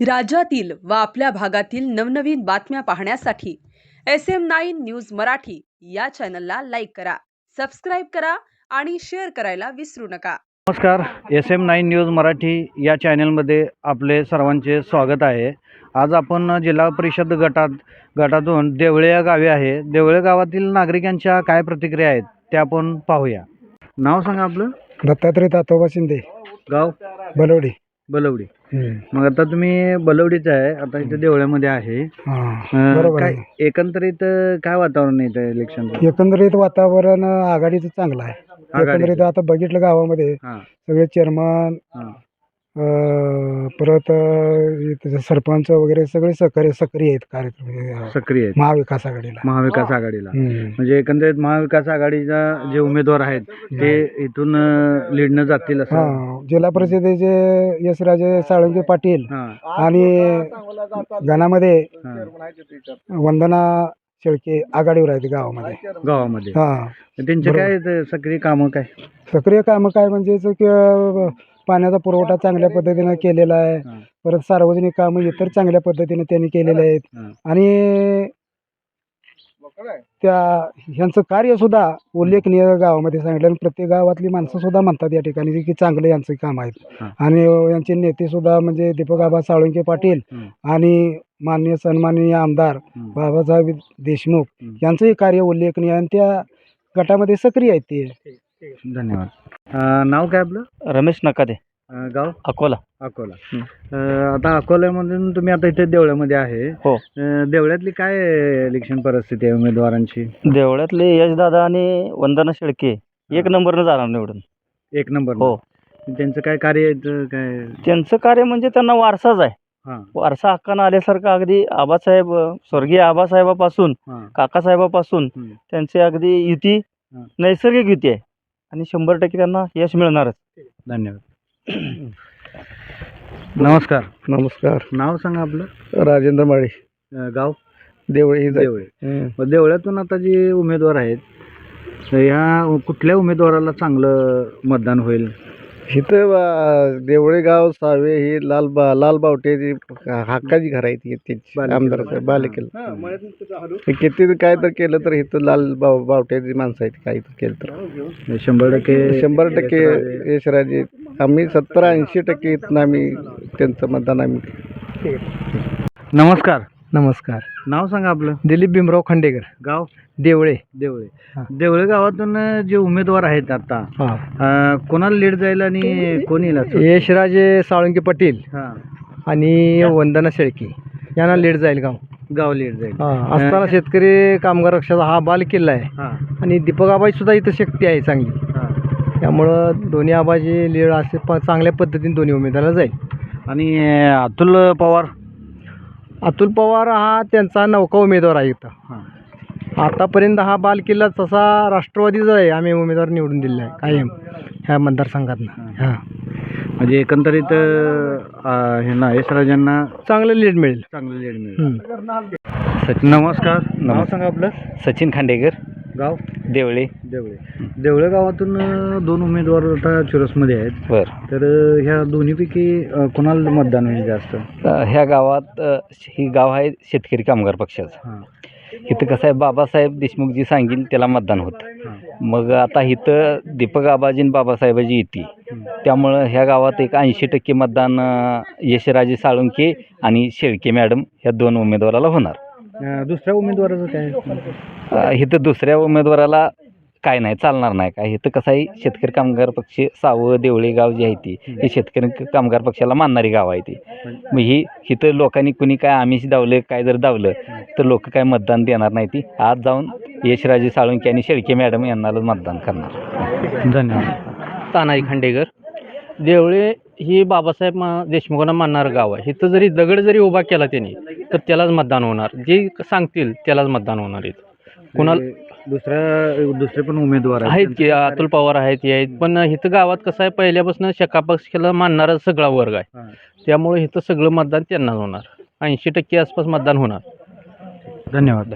राज्यातील व आपल्या भागातील नवनवीन बातम्या पाहण्यासाठी SM9 न्यूज मराठी या चॅनलला लाईक करा, सबस्क्राईब करा आणि शेअर करायला विसरू नका. नमस्कार, SM9 न्यूज मराठी या चॅनलमध्ये आपले सर्वांचे स्वागत आहे. आज आपण जिल्हा परिषद गटातून देवळे या गावी आहे. देवळे गावातील नागरिकांच्या काय प्रतिक्रिया आहेत त्या आपण पाहूया. नाव सांगा आपलं. दत्तात्रय तातोबा शिंदे, गाव बलवडी. बलवडी. मग आता तुम्ही बलवडीच आहे, आता इथे देवळ्यामध्ये आहे. बरोबर काय आहे. एकंदरीत काय वातावरण आहे इथे इलेक्शन? एकंदरीत वातावरण आघाडीचं चांगलं आहे. एकंदरीत आता बघितलं गावामध्ये सगळे चेअरमन, परत इथे सरपंच वगैरे सगळे सक्रिय आहेत कार्यक्रम, सक्रिय आहेत महाविकास आघाडीला. म्हणजे एकंदरीत महाविकास आघाडीचा जे उमेदवार आहेत ते इथून लीडनं जातील असं. जिल्हा परिषदेचे यशराजे साळुंके पाटील आणि गणामध्ये वंदना शेळके आघाडीवर आहेत गावामध्ये. त्यांचे काय सक्रिय कामं काय म्हणजे पाण्याचा पुरवठा चांगल्या पद्धतीने केलेला आहे. परत सार्वजनिक कामं इतर चांगल्या पद्धतीने त्यांनी केलेले आहेत. आणि ह्यांचं कार्य सुद्धा उल्लेखनीय गावामध्ये सांगितलं. आणि प्रत्येक गावातली माणसं सुद्धा म्हणतात या ठिकाणी की चांगले यांचं काम आहेत. आणि यांचे नेते सुद्धा म्हणजे दीपक आबा साळुंके पाटील आणि माननीय सन्माननीय आमदार बाबासाहेब देशमुख यांचंही कार्य उल्लेखनीय आणि त्या गटामध्ये सक्रिय आहेत ते. धन्यवाद. नाव काय आपलं? रमेश नकादे, गाव अकोला. आता अकोल्यामधून तुम्ही आता इथे देवळ्यामध्ये आहे. हो. देवळ्यातली काय इलेक्शन परिस्थिती आहे उमेदवारांची? देवळ्यातले यशदादा आणि वंदना शेळके एक नंबरनं जाणार निवडून. एक नंबर. हो. त्यांचं काय कार्य आहे? काय त्यांचं कार्य म्हणजे त्यांना वारसाच आहे. वारसा हक्कानं आल्यासारखं अगदी आबासाहेब, स्वर्गीय आबासाहेबापासून काकासाहेबापासून त्यांची अगदी युती नैसर्गिक युती आहे आणि 100% त्यांना यश मिळणारच. धन्यवाद. नमस्कार. नाव सांगा आपलं. राजेंद्र माळी, गाव देवळे. देवळ्यातून आता जे उमेदवार आहेत ह्या कुठल्या उमेदवाराला चांगलं मतदान होईल? इथं देवळे गाव सावे ही लाल बावटे हक्काची घर आहे ती आमदार बालेकिल्ला. किती काय तर केलं तर इथं लाल बावट्याची माणसं आहेत. काही तर केलं तर 100% यशराजे. आम्ही 70-80% इथनं आम्ही त्यांचं मतदान आम्ही. नमस्कार. नाव सांगा आपलं. दिलीप भीमराव खंडेकर, गाव देवळे. देवळे गावातून जे उमेदवार आहेत आता कोणाला लीड जाईल आणि कोण येईल? यशराजे साळुंके पाटील आणि वंदना शेळके यांना लीड जाईल. गाव लीड जाईल. असताना शेतकरी कामगार रक्षाचा हा बाल किल्ला आहे. आणि दीपक आबाची सुद्धा इथं शक्ती आहे चांगली. त्यामुळं दोन्ही आबाची लीड असे चांगल्या पद्धतीने दोन्ही उमेदवाराला जाईल. आणि अतुल पवार हा त्यांचा नौका उमेदवार आहे इथं. आतापर्यंत हा बाल किल्ला तसा राष्ट्रवादीचा आहे. आम्ही उमेदवार निवडून दिलेला आहे कायम ह्या मतदारसंघातनं. म्हणजे एकंदरीत यशराजांना चांगलं लीड मिळेल. नमस्कार. नाव सांगा आपलं. सचिन खांडेकर, गाव देवळे. देवळे गावातून 2 उमेदवार आता चुरसमध्ये आहेत. तर ह्या दोन्हीपैकी कोणाला मतदान होईल जास्त? ह्या गावात ही गाव आहे शेतकरी कामगार पक्षाचं. इथं कसं आहे, बाबासाहेब देशमुख जी सांगेल त्याला मतदान होतं. मग आता इथं दीपक आबाजी आणि बाबासाहेबाची युती, त्यामुळं ह्या गावात एक 80% मतदान यशराजे साळुंके आणि शेळके मॅडम ह्या 2 उमेदवाराला होणार. दुसऱ्या उमेदवाराचं काय? इथं दुसऱ्या उमेदवाराला काय नाही, चालणार नाही. काय इथं कसं आहे, शेतकरी कामगार पक्ष सावं देवळे गाव जी आहे ती ही शेतकरी कामगार पक्षाला मानणारी गाव आहे ती. मग इथं लोकांनी कुणी काय आमिष दावलं, काय जर दावलं तर लोक काय मतदान देणार नाही. ती आज जाऊन यशराजे साळुंके आणि शेळके मॅडम यांनाच मतदान करणार. धन्यवाद. तानाजी खांडेकर. देवळे ही बाबासाहेब देशमुखांना मानणारं गाव आहे. इथं जरी दगड जरी उभा केला त्यांनी तर त्यालाच मतदान होणार. जे सांगतील त्यालाच मतदान होणार. इथं कोणाला दुसरे पण उमेदवार आहेत की अतुल पवार आहेत, हे आहेत. पण इथं गावात कसं आहे, पहिल्यापासून पक्षाला मानणारा सगळा वर्ग आहे. त्यामुळे इथं सगळं मतदान त्यांनाच होणार. 80% आसपास मतदान होणार. धन्यवाद.